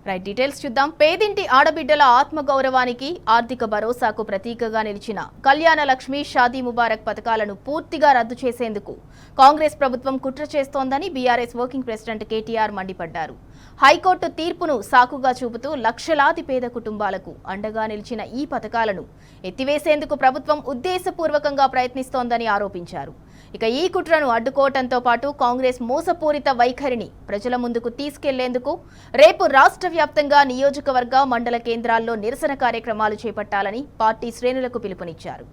Right details చూద్దాం. పేదింటి ఆడబిడ్డల ఆత్మగౌరవానికి ఆర్థిక భరోసాకు ప్రతీకగా నిలిచిన కళ్యాణ లక్ష్మి షాదీ ముబారక్ పథకాలను పూర్తిగా రద్దు చేసేందుకు కాంగ్రెస్ ప్రభుత్వం కుట్ర చేస్తోందని బీఆర్ఎస్ వర్కింగ్ ప్రెసిడెంట్ కేటీఆర్ మండిపడ్డారు. హైకోర్టు తీర్పును సాకుగా చూపుతూ లక్షలాది పేద కుటుంబాలకు అండగా నిలిచిన ఈ పథకాలను ఎత్తివేసేందుకు ప్రభుత్వం ఉద్దేశపూర్వకంగా ప్రయత్నిస్తోందని ఆరోపించారు. ఇక ఈ కుట్రను అడ్డుకోవడంతో పాటు కాంగ్రెస్ మోసపూరిత వైఖరిని ప్రజల ముందుకు తీసుకెళ్లేందుకు రేపు రాష్ట్ర వ్యాప్తంగా నియోజకవర్గ మండల కేంద్రాల్లో నిరసన కార్యక్రమాలు చేపట్టాలని పార్టీ శ్రేణులకు పిలుపునిచ్చారు.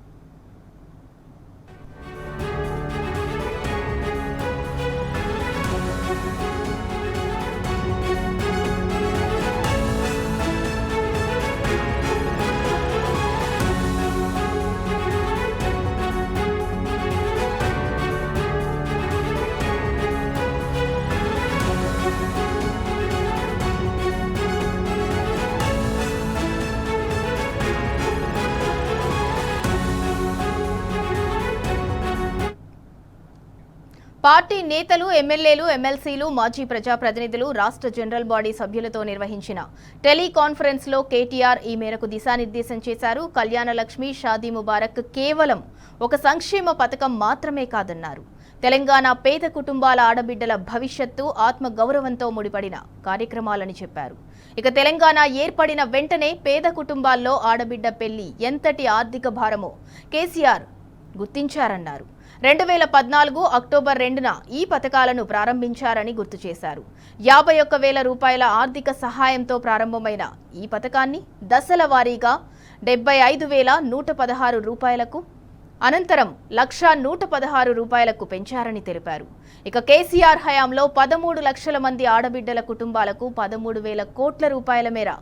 పార్టీ నేతలు, ఎమ్మెల్యేలు, ఎమ్మెల్సీలు, మాజీ ప్రజాప్రతినిధులు, రాష్ట్ర జనరల్ బాడీ సభ్యులతో నిర్వహించిన టెలికాన్ఫరెన్స్ లో కేటీఆర్ ఈ మేరకు దిశానిర్దేశం చేశారు. కళ్యాణ లక్ష్మి షాదీ ముబారక్ కేవలం ఒక సంక్షేమ పథకం మాత్రమే కాదన్నారు. తెలంగాణ పేద కుటుంబాల ఆడబిడ్డల భవిష్యత్తు ఆత్మ గౌరవంతో ముడిపడిన కార్యక్రమాలని చెప్పారు. ఇక తెలంగాణ ఏర్పడిన వెంటనే పేద కుటుంబాల్లో ఆడబిడ్డ పెళ్లి ఎంతటి ఆర్థిక భారమో కేసీఆర్ గుర్తించారన్నారు. 2014 అక్టోబర్ 2న ఈ పథకాలను ప్రారంభించారని గుర్తు చేశారు. 51,000 రూపాయల ఆర్థిక సహాయంతో ప్రారంభమైన ఈ పథకాన్ని దశల వారీగా 75,116 రూపాయలకు, అనంతరం 1,116 రూపాయలకు పెంచారని తెలిపారు. ఇక కేసీఆర్ హయాంలో 13 లక్షల మంది ఆడబిడ్డల కుటుంబాలకు 13,000 కోట్ల రూపాయల మేర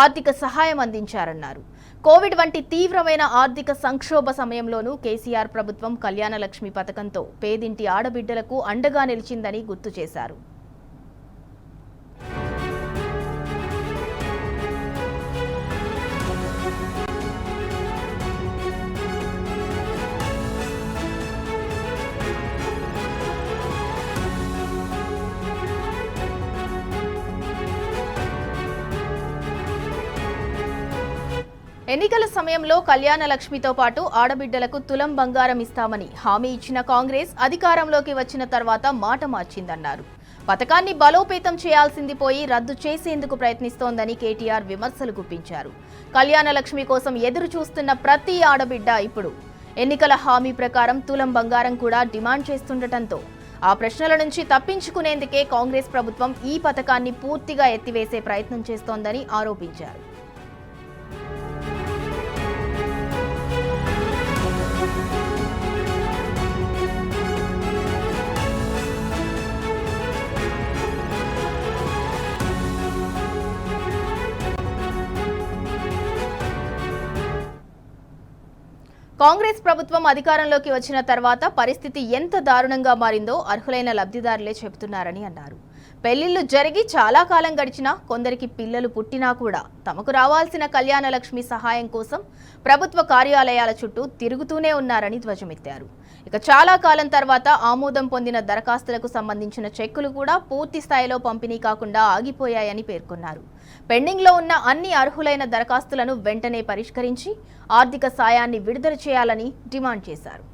ఆర్థిక సహాయం అందించారన్నారు. కోవిడ్ వంటి తీవ్రమైన ఆర్థిక సంక్షోభ సమయంలోనూ కేసీఆర్ ప్రభుత్వం కళ్యాణ లక్ష్మి పథకంతో పేదింటి ఆడబిడ్డలకు అండగా నిలిచిందని గుర్తు చేశారు. ఎన్నికల సమయంలో కళ్యాణ లక్ష్మితో పాటు ఆడబిడ్డలకు తులం బంగారం ఇస్తామని హామీ ఇచ్చిన కాంగ్రెస్ అధికారంలోకి వచ్చిన తర్వాత మాట మార్చిందన్నారు. పథకాన్ని బలోపేతం చేయాల్సింది పోయి రద్దు చేసేందుకు ప్రయత్నిస్తోందని కేటీఆర్ విమర్శలు గుప్పించారు. కళ్యాణ లక్ష్మి కోసం ఎదురు చూస్తున్న ప్రతి ఆడబిడ్డ ఇప్పుడు ఎన్నికల హామీ ప్రకారం తులం బంగారం కూడా డిమాండ్ చేస్తుండటంతో ఆ ప్రశ్నల నుంచి తప్పించుకునేందుకే కాంగ్రెస్ ప్రభుత్వం ఈ పథకాన్ని పూర్తిగా ఎత్తివేసే ప్రయత్నం చేస్తోందని ఆరోపించారు. కాంగ్రెస్ ప్రభుత్వం అధికారంలోకి వచ్చిన తర్వాత పరిస్థితి ఎంత దారుణంగా మారిందో అర్హులైన లబ్ధిదారులే చెబుతున్నారని అన్నారు. పెళ్లిళ్లు జరిగి చాలా కాలం గడిచినా, కొందరికి పిల్లలు పుట్టినా కూడా తమకు రావాల్సిన కళ్యాణ లక్ష్మి సహాయం కోసం ప్రభుత్వ కార్యాలయాల చుట్టూ తిరుగుతూనే ఉన్నారని ధ్వజమెత్తారు. ఇక చాలా కాలం తర్వాత ఆమోదం పొందిన దరఖాస్తులకు సంబంధించిన చెక్కులు కూడా పూర్తి స్థాయిలో పంపిణీ కాకుండా ఆగిపోయాయని పేర్కొన్నారు. పెండింగ్లో ఉన్న అన్ని అర్హులైన దరఖాస్తులను వెంటనే పరిష్కరించి ఆర్థిక సాయాన్ని విడుదల చేయాలని డిమాండ్ చేశారు.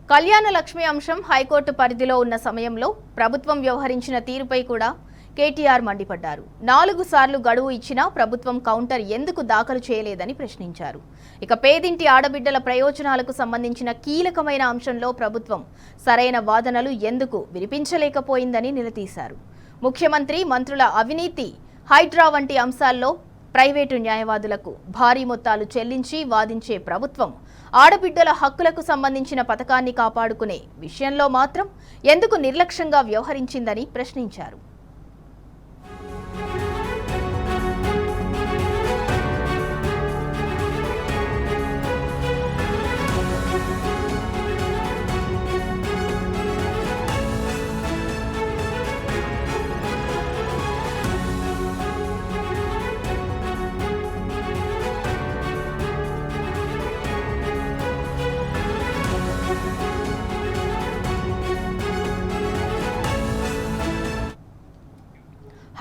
కళ్యాణ లక్ష్మి అంశం హైకోర్టు పరిధిలో ఉన్న సమయంలో ప్రభుత్వం వ్యవహరించిన తీరుపై కూడా కేటీఆర్ మండిపడ్డారు. 4 సార్లు గడువు ఇచ్చినా ప్రభుత్వం కౌంటర్ ఎందుకు దాఖలు చేయలేదని ప్రశ్నించారు. ఇక పేదింటి ఆడబిడ్డల ప్రయోజనాలకు సంబంధించిన కీలకమైన అంశంలో ప్రభుత్వం సరైన వాదనలు ఎందుకు వినిపించలేకపోయిందని నిలదీశారు. ముఖ్యమంత్రి, మంత్రుల అవినీతి, హైడ్రా వంటి అంశాల్లో ప్రైవేటు న్యాయవాదులకు భారీ మొత్తాలు చెల్లించి వాదించే ప్రభుత్వం ఆడబిడ్డల హక్కులకు సంబంధించిన పథకాన్ని కాపాడుకునే విషయంలో మాత్రం ఎందుకు నిర్లక్ష్యంగా వ్యవహరించిందని ప్రశ్నించారు.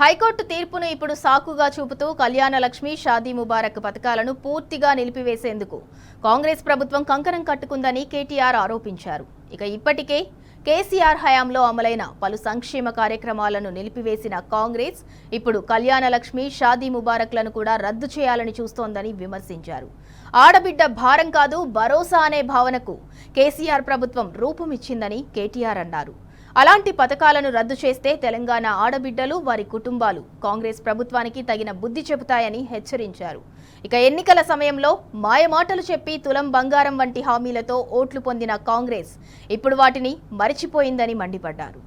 హైకోర్టు తీర్పును ఇప్పుడు సాకుగా చూపుతూ కళ్యాణలక్ష్మి, షాదీ ముబారక్ పథకాలను పూర్తిగా నిలిపివేసేందుకు కాంగ్రెస్ ప్రభుత్వం కంకణం కట్టుకుందని కేటీఆర్ ఆరోపించారు. ఇప్పటికే కేసీఆర్ హయాంలో అమలైన పలు సంక్షేమ కార్యక్రమాలను నిలిపివేసిన కాంగ్రెస్ ఇప్పుడు కళ్యాణలక్ష్మి, షాదీ ముబారక్లను కూడా రద్దు చేయాలని చూస్తోందని విమర్శించారు. ఆడబిడ్డ భారం కాదు, భరోసా అనే భావనకు కేసీఆర్ ప్రభుత్వం రూపమిచ్చిందని కేటీఆర్ అన్నారు. అలాంటి పథకాలను రద్దు చేస్తే తెలంగాణ ఆడబిడ్డలు, వారి కుటుంబాలు కాంగ్రెస్ ప్రభుత్వానికి తగిన బుద్ధి చెబుతాయని హెచ్చరించారు. ఎన్నికల సమయంలో మాయమాటలు చెప్పి తులం బంగారం వంటి హామీలతో ఓట్లు పొందిన కాంగ్రెస్ ఇప్పుడు వాటిని మరిచిపోయిందని మండిపడ్డారు.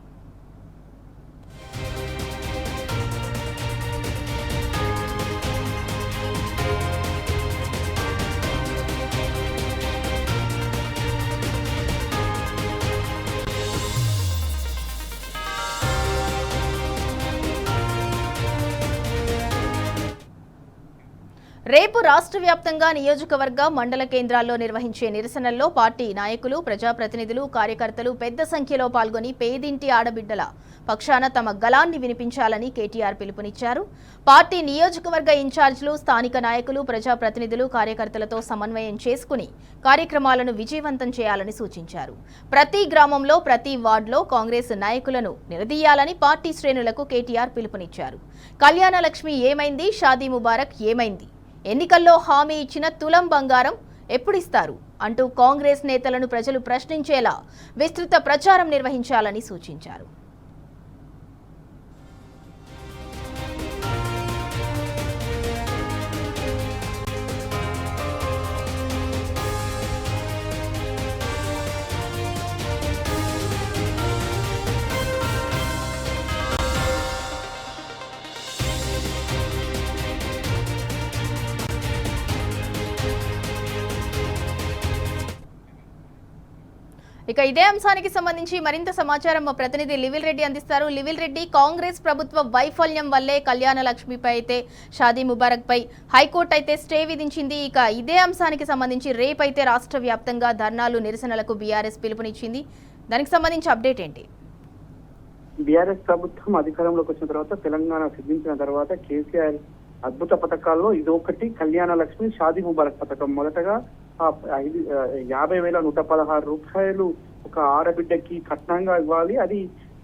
రేపు రాష్ట్ర వ్యాప్తంగా నియోజకవర్గ, మండల కేంద్రాల్లో నిర్వహించే నిరసనల్లో పార్టీ నాయకులు, ప్రజాప్రతినిధులు, కార్యకర్తలు పెద్ద సంఖ్యలో పాల్గొని పేదింటి ఆడబిడ్డల పక్షాన తమ గళాన్ని వినిపించాలని కేటీఆర్ పిలుపునిచ్చారు. పార్టీ నియోజకవర్గ ఇన్ఛార్జీలు, స్థానిక నాయకులు, ప్రజాప్రతినిధులు, కార్యకర్తలతో సమన్వయం చేసుకుని కార్యక్రమాలను విజయవంతం చేయాలని సూచించారు. ప్రతి గ్రామంలో, ప్రతి వార్డులో కాంగ్రెస్ నాయకులను నిలదీయాలని పార్టీ శ్రేణులకు కేటీఆర్ పిలుపునిచ్చారు. కళ్యాణలక్ష్మి ఏమైంది, షాదీ ముబారక్ ఏమైంది, ఎన్నికల్లో హామీ ఇచ్చిన తులం బంగారం ఎప్పుడిస్తారు అంటూ కాంగ్రెస్ నేతలను ప్రజలు ప్రశ్నించేలా విస్తృత ప్రచారం నిర్వహించాలని సూచించారు. ఇదే అంశానికి సంబంధించి మరింత సమాచారం మా ప్రతినిధి లివిల్ రెడ్డి అందిస్తారు. లివిల్ రెడ్డి, కాంగ్రెస్ ప్రభుత్వ వైఫల్యం వల్లే కళ్యాణలక్ష్మిపై అయితే, షాదీ ముబారక్ పై హైకోర్టు అయితే స్టే విధించింది. ఇదే అంశానికి సంబంధించి రేపైతే రాష్ట్ర వ్యాప్తంగా ధర్నాలు, నిరసనలకు బీఆర్ఎస్ పిలుపునిచ్చింది. దానికి సంబంధించి అప్డేట్ ఏంటి? బీఆర్ఎస్ ప్రభుత్వం అధికారంలోకి వచ్చిన తర్వాత, తెలంగాణ సిద్ధించిన తర్వాత కేసీఆర్ అద్భుత పథకాల్లో ఇదొకటి కళ్యాణలక్ష్మి, షాదీ ముబారక్ పథకం. మొదటగా 50,116 రూపాయలు ఒక ఆడబిడ్డకి కట్నంగా ఇవ్వాలి, అది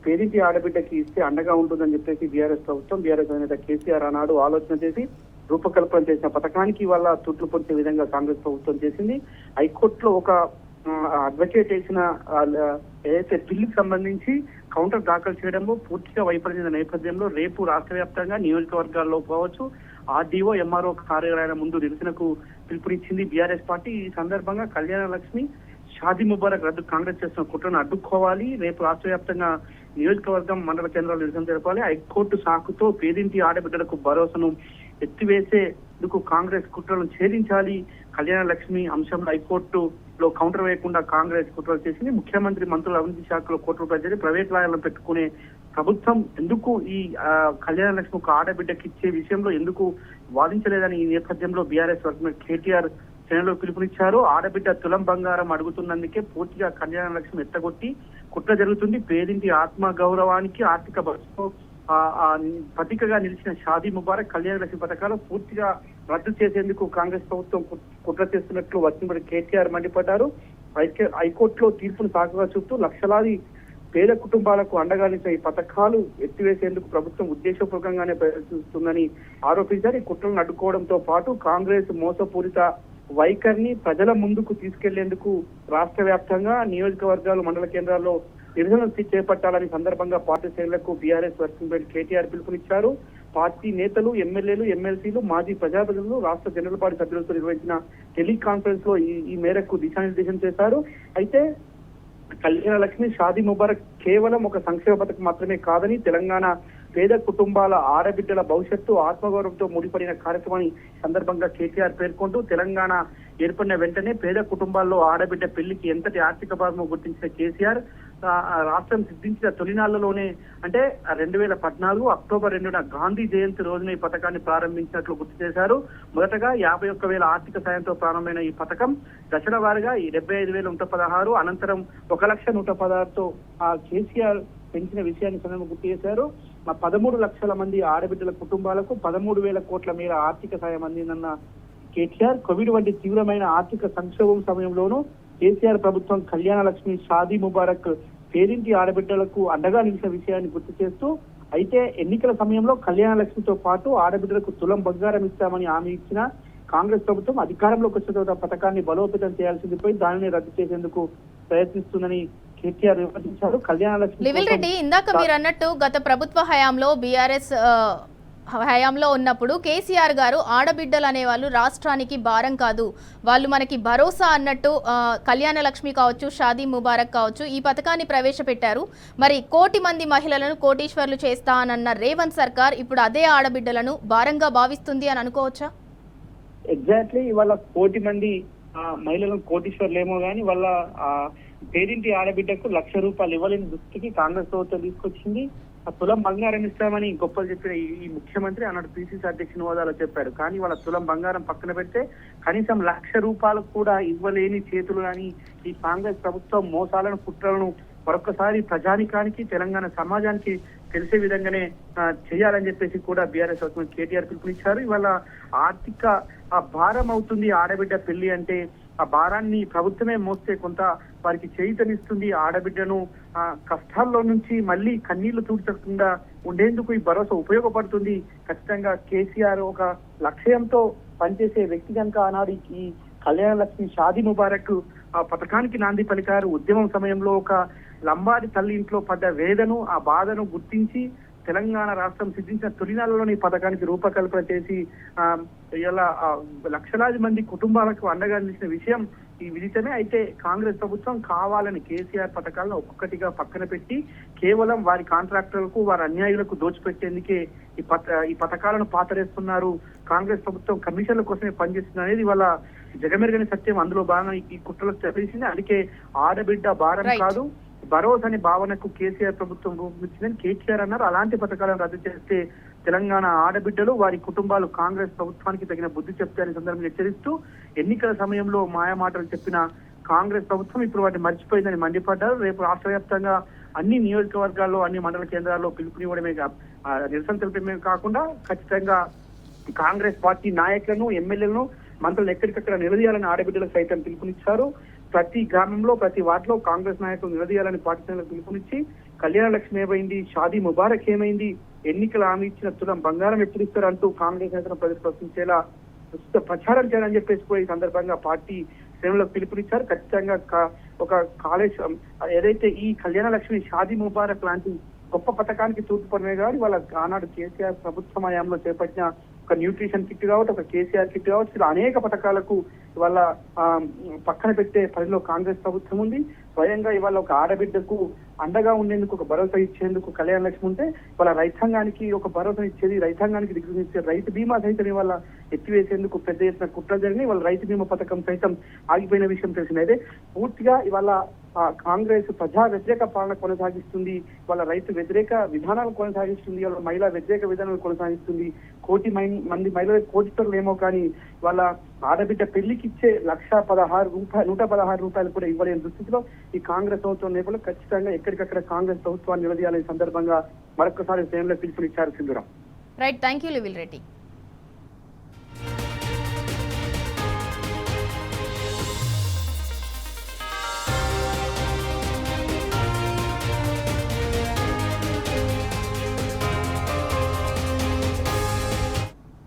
పేదింటి ఆడబిడ్డకి ఇస్తే అండగా ఉంటుందని చెప్పేసి బీఆర్ఎస్ ప్రభుత్వం, బీఆర్ఎస్ అధినేత కేసీఆర్ ఆనాడు ఆలోచన చేసి రూపకల్పన చేసిన పథకానికి వల్ల తుట్లు పొందే విధంగా కాంగ్రెస్ ప్రభుత్వం చేసింది. హైకోర్టులో ఒక అడ్వకేట్ చేసిన ఏదైతే బిల్లుకి సంబంధించి కౌంటర్ దాఖలు చేయడంలో పూర్తిగా వైఫల్యం నేపథ్యంలో రేపు రాష్ట్ర వ్యాప్తంగా నియోజకవర్గాల్లో పోవచ్చు, ఆర్డీఓ, ఎంఆర్ఓ కార్యాలయాల ముందు నిరసనకు పిలుపునిచ్చింది బీఆర్ఎస్ పార్టీ. ఈ సందర్భంగా కళ్యాణలక్ష్మి, షాదీ ముబారక్ రద్దు కాంగ్రెస్ చేస్తున్న కుట్రను అడ్డుకోవాలి, రేపు రాష్ట్ర వ్యాప్తంగా నియోజకవర్గం, మండల కేంద్రాలు నిరసన జరపాలి, హైకోర్టు సాకుతో పేదింటి ఆడబిడ్డలకు భరోసాను ఎత్తివేసేందుకు కాంగ్రెస్ కుట్రలను ఛేదించాలి. కళ్యాణలక్ష్మి అంశంలో హైకోర్టులో కౌంటర్ వేయకుండా కాంగ్రెస్ కుట్రలు చేసింది. ముఖ్యమంత్రి, మంత్రుల అవినీతి శాఖలో కోట్ల రూపాయలు చేసి ప్రైవేట్ లాయర్లను పెట్టుకునే ప్రభుత్వం ఎందుకు ఈ కళ్యాణలక్ష్మి ఒక ఆడబిడ్డకి ఇచ్చే విషయంలో ఎందుకు వాదించలేదని ఈ నేపథ్యంలో బీఆర్ఎస్ వర్గం కేటీఆర్ శ్రేణిలో పిలుపునిచ్చారు. ఆడబిడ్డ తులం బంగారం అడుగుతున్నందుకే పూర్తిగా కళ్యాణలక్ష్మి ఎత్తగొట్టి కుట్ర జరుగుతుంది. పేదింటి ఆత్మ గౌరవానికి, ఆర్థిక భద్రతకు ప్రతీకగా నిలిచిన షాదీ ముబారక్, కళ్యాణలక్ష్మి పథకాలు పూర్తిగా రద్దు చేసేందుకు కాంగ్రెస్ ప్రభుత్వం కుట్ర చేస్తున్నట్లు వచ్చిన కేటీఆర్ మండిపడ్డారు. హైకోర్టులో తీర్పును సాకుగా చూపుతూ లక్షలాది పేద కుటుంబాలకు అండగా నిలిచిన ఈ పథకాలు ఎత్తివేసేందుకు ప్రభుత్వం ఉద్దేశపూర్వకంగానే ప్రయత్నిస్తుందని ఆరోపించారు. ఈ కుట్రలను అడ్డుకోవడంతో పాటు కాంగ్రెస్ మోసపూరిత వైఖరిని ప్రజల ముందుకు తీసుకెళ్లేందుకు రాష్ట్ర వ్యాప్తంగా నియోజకవర్గాలు, మండల కేంద్రాల్లో నిరసనలు చేపట్టాలని సందర్భంగా పార్టీ శ్రేణులకు బీఆర్ఎస్ వర్కింగ్ ప్రెసిడెంట్ కేటీఆర్ పిలుపునిచ్చారు. పార్టీ నేతలు, ఎమ్మెల్యేలు, ఎమ్మెల్సీలు, మాజీ ప్రజాప్రతినిధులు రాష్ట్ర జనరల్ బాడీ సభ్యులతో నిర్వహించిన టెలికాన్ఫరెన్స్ లో ఈ మేరకు దిశానిర్దేశం చేశారు. అయితే కళ్యాణలక్ష్మి, షాదీ ముబారక్ కేవలం ఒక సంక్షేమ పథకం మాత్రమే కాదని, తెలంగాణ పేద కుటుంబాల ఆడబిడ్డల భవిష్యత్తు, ఆత్మగౌరవంతో ముడిపడిన కార్యక్రమాన్ని సందర్భంగా కేటీఆర్ పేర్కొంటూ, తెలంగాణ ఏర్పడిన వెంటనే పేద కుటుంబాల్లో ఆడబిడ్డ పెళ్లికి ఎంతటి ఆర్థిక భాగమో గుర్తించిన కేసీఆర్ రాష్ట్రం సిద్ధించిన తొలినాళ్లలోనే అంటే 2014 అక్టోబర్ 2న గాంధీ జయంతి రోజున ఈ పథకాన్ని ప్రారంభించినట్లు గుర్తు చేశారు. మొదటగా 51,000 ఆర్థిక సాయంతో ప్రారంభమైన ఈ పథకం దశల వారీగా 75,116, అనంతరం 1,116తో కేసీఆర్ పెంచిన విషయాన్ని సందర్భంగా గుర్తు చేశారు. 13 లక్షల మంది ఆడబిడ్డల కుటుంబాలకు 13,000 కోట్ల మేర ఆర్థిక సాయం అందిందన్న కేటీఆర్, కోవిడ్ వంటి తీవ్రమైన ఆర్థిక సంక్షోభం సమయంలోనూ కేసీఆర్ ప్రభుత్వం కళ్యాణ లక్ష్మి, షాదీ ముబారక్ పేరింటి ఆడబిడ్డలకు అండగా నిలిచిన విషయాన్ని గుర్తు చేస్తూ, అయితే ఎన్నికల సమయంలో కళ్యాణ లక్ష్మితో పాటు ఆడబిడ్డలకు తులం బంగారం ఇస్తామని హామీ ఇచ్చిన కాంగ్రెస్ ప్రభుత్వం అధికారంలోకి వచ్చిన తర్వాత పథకాన్ని బలోపేతం చేయాల్సింది పోయి దానిని రద్దు చేసేందుకు ప్రయత్నిస్తుందని కేటీఆర్ విమర్శించారు. కళ్యాణ లక్ష్మి లివిల్ రెడ్డి, ఇందాక మీరు అన్నట్టు గత ప్రభుత్వ హయాంలో బీఆర్ఎస్ హయాంలో ఉన్నప్పుడు కేసీఆర్ గారు ఆడబిడ్డలు అనేవాళ్ళు రాష్ట్రానికి భారం కాదు, వాళ్ళు మనకి భరోసా అన్నట్టు కళ్యాణ లక్ష్మి కావచ్చు, షాదీ ముబారక్ కావచ్చు, ఈ పథకాన్ని ప్రవేశపెట్టారు. మరి 1 కోటి మంది మహిళలను కోటీశ్వర్లు చేస్తా అన్న రేవంత్ సర్కార్ ఇప్పుడు అదే ఆడబిడ్డలను భారంగా భావిస్తుంది అని అనుకోవచ్చా? ఎగ్జాక్ట్లీ, ఇవాళ 1 కోటి మంది మహిళలను కోటీశ్వర్లేమో గానీ వాళ్ళ పేరింటి ఆడబిడ్డకు ₹1,00,000 ఇవ్వలేని దుస్థితికి కాంగ్రెస్ ప్రభుత్వం తీసుకొచ్చింది. ఆ తులం బంగారం ఇస్తామని గొప్పలు చెప్పిన ఈ ముఖ్యమంత్రి అన్నాడు పిసిసి అధ్యక్షుని హోదాలో చెప్పాడు. కానీ వాళ్ళ తులం బంగారం పక్కన పెడితే కనీసం ₹1,00,000 కూడా ఇవ్వలేని చేతులు కానీ ఈ కాంగ్రెస్ ప్రభుత్వం మోసాలను, కుట్రలను మరొకసారి ప్రజానికానికి, తెలంగాణ సమాజానికి తెలిసే విధంగానే చేయాలని చెప్పేసి కూడా బీఆర్ఎస్ ప్రభుత్వం కేటీఆర్ పిలుపునిచ్చారు. ఇవాళ ఆర్థిక భారం అవుతుంది ఆడబిడ్డ పెళ్లి అంటే, ఆ భారాన్ని ప్రభుత్వమే మోస్తే కొంత వారికి చేయుతనిస్తుంది. ఆడబిడ్డను కష్టాల్లో నుంచి మళ్ళీ కన్నీళ్లు తుడచకుండా ఉండేందుకు ఈ భరోసా ఉపయోగపడుతుంది. ఖచ్చితంగా కేసీఆర్ ఒక లక్ష్యంతో పనిచేసే వ్యక్తి కనుక ఆనాడు ఈ కళ్యాణ లక్ష్మి, షాదీ ముబారక్ ఆ పథకానికి నాంది పలికారు. ఉద్యమం సమయంలో ఒక లంబాడి తల్లి ఇంట్లో పడ్డ వేదను, ఆ బాధను గుర్తించి తెలంగాణ రాష్ట్రం సిద్ధించిన తొలినాళ్లలోని ఈ పథకానికి రూపకల్పన చేసి ఇలా లక్షలాది మంది కుటుంబాలకు అండగా నిలిచిన విషయం ఈ విదితమే. అయితే కాంగ్రెస్ ప్రభుత్వం కావాలని కేసీఆర్ పథకాలను ఒక్కొక్కటిగా పక్కన పెట్టి కేవలం వారి కాంట్రాక్టర్లకు, వారి అన్యాయులకు దోచిపెట్టేందుకే ఈ పథకాలను పాతరేస్తున్నారు. కాంగ్రెస్ ప్రభుత్వం కమిషన్ల కోసమే పనిచేస్తుంది అనేది వాళ్ళ జగమెరుగని సత్యం. అందులో భాగంగా ఈ కుట్రలకు తెలిసింది. అందుకే ఆడబిడ్డ భారం కాదు, భరోసా అనే భావనకు కేసీఆర్ ప్రభుత్వం రూపొందించిందని కేటీఆర్ అన్నారు. అలాంటి పథకాలను రద్దు చేస్తే తెలంగాణ ఆడబిడ్డలు, వారి కుటుంబాలు కాంగ్రెస్ ప్రభుత్వానికి తగిన బుద్ధి చెప్తారని సందర్భంగా హెచ్చరిస్తూ, ఎన్నికల సమయంలో మాయమాటలు చెప్పిన కాంగ్రెస్ ప్రభుత్వం ఇప్పుడు వాటిని మర్చిపోయిందని మండిపడ్డారు. రేపు రాష్ట్ర వ్యాప్తంగా అన్ని నియోజకవర్గాల్లో, అన్ని మండల కేంద్రాల్లో పిలుపునివ్వడమే నిరసన తెలిపడమే కాకుండా ఖచ్చితంగా కాంగ్రెస్ పార్టీ నాయకులను, ఎమ్మెల్యేలను, మంత్రులను ఎక్కడికక్కడ నిలదీయాలని ఆడబిడ్డలకు సైతం పిలుపునిచ్చారు. ప్రతి గ్రామంలో, ప్రతి వార్డులో కాంగ్రెస్ నాయకులు నిలదీయాలని పార్టీ పిలుపునిచ్చి, కళ్యాణ లక్ష్మి ఏమైంది, షాదీ ముబారక్ ఏమైంది, ఎన్నికల హామీ ఇచ్చిన తులం బంగారం ఎత్తిరిస్తారు అంటూ కాంగ్రెస్ నేతలను ప్రజలు ప్రశ్నించేలా ప్రచారం చేయాలని చెప్పేసి కూడా ఈ సందర్భంగా పార్టీ శ్రేణులకు పిలుపునిచ్చారు. ఖచ్చితంగా ఒక కాలేజ్ ఏదైతే ఈ కళ్యాణ లక్ష్మి, షాదీ ముబారక్ లాంటి గొప్ప పథకానికి తూర్పుపడమే కానీ వాళ్ళ ఆనాడు కేసీఆర్ ప్రభుత్వ హయాంలో చేపట్టిన ఒక న్యూట్రిషన్ కిట్ కావచ్చు, ఒక కేసీఆర్ కిట్ కావచ్చు, ఇలా అనేక పథకాలకు ఇవాళ పక్కన పెట్టే పరిధిలో కాంగ్రెస్ ప్రభుత్వం ఉంది. స్వయంగా ఇవాళ ఒక ఆడబిడ్డకు అండగా ఉండేందుకు, ఒక భరోసా ఇచ్చేందుకు కళ్యాణ లక్ష్మి ఉంటే వాళ్ళ రైతాంగానికి ఒక భరోసా ఇచ్చేది, రైతాంగానికి దిగునిచ్చే రైతు బీమా సైతం ఇవాళ ఎత్తివేసేందుకు పెద్ద ఎత్తున కుట్ర జరిగినాయి. వాళ్ళ రైతు బీమా పథకం సైతం ఆగిపోయిన విషయం తెలిసిందైతే పూర్తిగా ఇవాళ కాంగ్రెస్ ప్రజా వ్యతిరేక పాలన కొనసాగిస్తుంది, వాళ్ళ రైతు వ్యతిరేక విధానాలు కొనసాగిస్తుంది, వాళ్ళ మహిళా వ్యతిరేక విధానాలు కొనసాగిస్తుంది. 1 కోటి మంది మహిళల కోటీశ్వర్లు ఏమో కానీ వాళ్ళ ఆడబిడ్డ పెళ్లికి ఇచ్చే ₹116 కూడా ఇవ్వలేని దుస్థితిలో ఈ కాంగ్రెస్ ప్రభుత్వం నేపథ్యంలో ఖచ్చితంగా ఎక్కడికక్కడ కాంగ్రెస్ ప్రభుత్వాన్ని నిలదీయాలనే సందర్భంగా మరొకసారి శ్రేణులకు పిలుపునిచ్చారు. సింధురాం. రైట్, థ్యాంక్ యూ లివిల్ రెడ్డి.